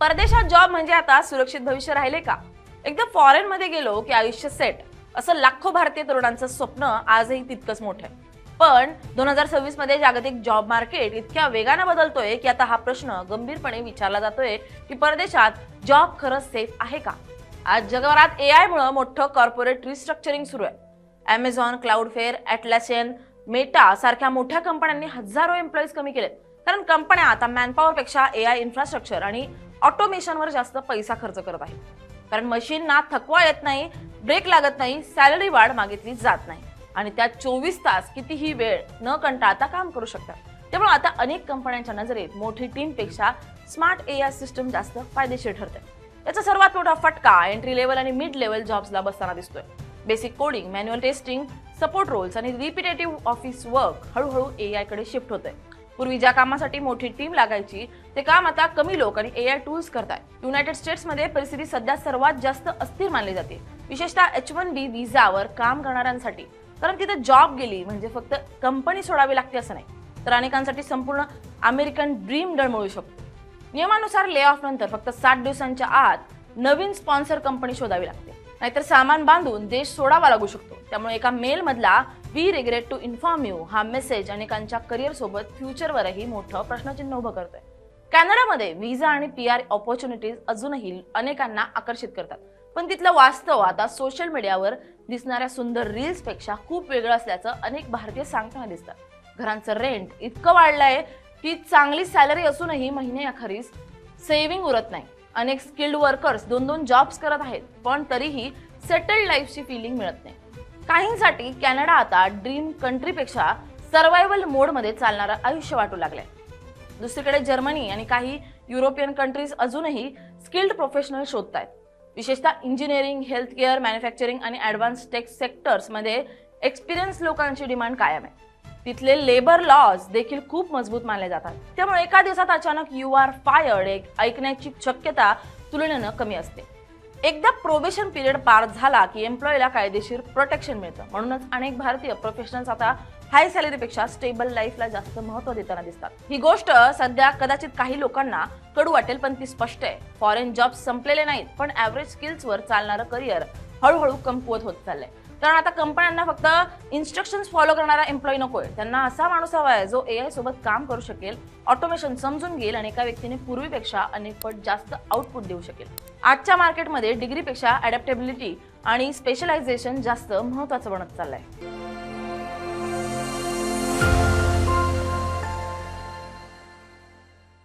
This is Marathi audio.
परदेशात जॉब म्हणजे आता सुरक्षित भविष्य राहिले का? एकदा फॉरेन मध्ये गेलो की आयुष्य सेट असं लाखो भारतीय तरुणांचं स्वप्न आजही तितकंच मोठं आहे. पण 2026 मध्ये जागतिक जॉब मार्केट इतक्या वेगानं बदलतोय की आता हा प्रश्न गंभीरपणे विचारला जातोय की परदेशात जॉब खरंच सेफ आहे का? आज जगभरात एआय मुळे मोठं कॉर्पोरेट रिस्ट्रक्चरिंग सुरू आहे. अमेझॉन, क्लाउडफेअर, ॲटलासियन, मेटा सारख्या मोठ्या कंपन्यांनी हजारो एम्प्लॉईज कमी केलेत. कारण कंपन्या आता मॅनपॉवर पेक्षा एआय इन्फ्रास्ट्रक्चर आणि ऑटोमेशनवर जास्त पैसा खर्च करत आहे. कारण मशीनना थकवा येत नाही, ब्रेक लागत नाही, सॅलरी वाढ मागितली जात नाही आणि त्यात 24 तास कितीही वेळ न कंटाळता काम करू शकतात. त्यामुळे आता अनेक कंपन्यांच्या नजरेत मोठी टीमपेक्षा स्मार्ट एआय सिस्टम जास्त फायदेशीर ठरते. याचा सर्वात मोठा फटका एंट्री लेवल आणि मिड लेवल जॉब्सला बसताना दिसतोय. Basic coding, manual testing, support roles आणि रिपिटेटिव्ह ऑफिस वर्क हळूहळू एआय कडे शिफ्ट होतंय. पूर्वी ज्या कामासाठी मोठी टीम लागायची ते काम आता कमी लोक आणि एआय टूल्स करतायत. युनायटेड स्टेट्समध्ये परिस्थिती सध्या सर्वात जास्त अस्थिर मानली जाते, विशेषतः H1B व्हिसावर काम करणाऱ्यांसाठी. कारण तिथे जॉब गेली म्हणजे फक्त कंपनी सोडावी लागते असं नाही, तर अनेकांसाठी संपूर्ण अमेरिकन ड्रीम डळमळू शकतो. नियमानुसार ले ऑफ नंतर फक्त 60 दिवसांच्या आत नवीन स्पॉन्सर कंपनी शोधावी लागते, नाहीतर सामान बांधून देश सोडावा लागू शकतो. त्यामुळे एका मेल मधला we regret to inform you हा मेसेज अनेकांच्या करिअर सोबत फ्युचरवरही मोठं प्रश्नचिन्ह उभं करतोय. कॅनडामध्ये व्हिसा आणि PR ऑपॉर्च्युनिटीज अजूनही अनेकांना आकर्षित करतात, पण तिथलं वास्तव आता सोशल मीडियावर दिसणाऱ्या सुंदर रील्स पेक्षा खूप वेगळं असल्याचं अनेक भारतीय सांगताना दिसतात. घरांचं रेंट इतकं वाढलंय की चांगली सॅलरी असूनही महिन्याअखेरीस सेव्हिंग उरत नाही. अनेक स्किल्ड वर्कर्स 2-2 जॉब्स करत आहेत, पण तरीही सेटल्ड लाईफची फिलिंग मिळत नाही. काहींसाठी कॅनडा आता ड्रीम कंट्रीपेक्षा सर्व्हायव्हल मोडमध्ये चालणारं आयुष्य वाटू लागलंय. दुसरीकडे जर्मनी आणि काही युरोपियन कंट्रीज अजूनही स्किल्ड प्रोफेशनल शोधतायत. विशेषतः इंजिनिअरिंग, हेल्थकेअर, मॅन्युफॅक्चरिंग आणि ॲडव्हान्स टेक सेक्टर्समध्ये एक्सपिरियन्स लोकांची डिमांड कायम आहे. तिथले लेबर लॉज देखील खूप मजबूत मानले जातात. त्यामुळे एका दिवसात अचानक यू आर फायर्ड ऐकण्याची शक्यता तुलनेनं कमी असते. एकदा प्रोबेशन पिरियड पार झाला की एम्प्लॉईला कायदेशीर प्रोटेक्शन मिळतं. म्हणूनच अनेक भारतीय प्रोफेशनल्स आता हाय सॅलरीपेक्षा स्टेबल लाईफला जास्त महत्त्व देताना दिसतात. ही गोष्ट सध्या कदाचित काही लोकांना कडू वाटेल, पण ती स्पष्ट आहे. फॉरेन जॉब्स संपलेले नाहीत, पण ॲव्हरेज स्किल्सवर चालणारं करिअर हळूहळू कमकुवत होत चाललंय. कारण आता कंपन्यांना फक्त इन्स्ट्रक्शन्स फॉलो करणारा एम्प्लॉई नकोय, त्यांना असा माणूस हवा आहे जो एआय सोबत काम करू शकेल, ऑटोमेशन समजून घेईल आणि एका व्यक्तीने पूर्वीपेक्षा अनेक पट जास्त आउटपुट देऊ शकेल. आजच्या मार्केटमध्ये डिग्रीपेक्षा अडॅप्टेबिलिटी आणि स्पेशलायझेशन जास्त महत्त्वाचं बनत चाललंय.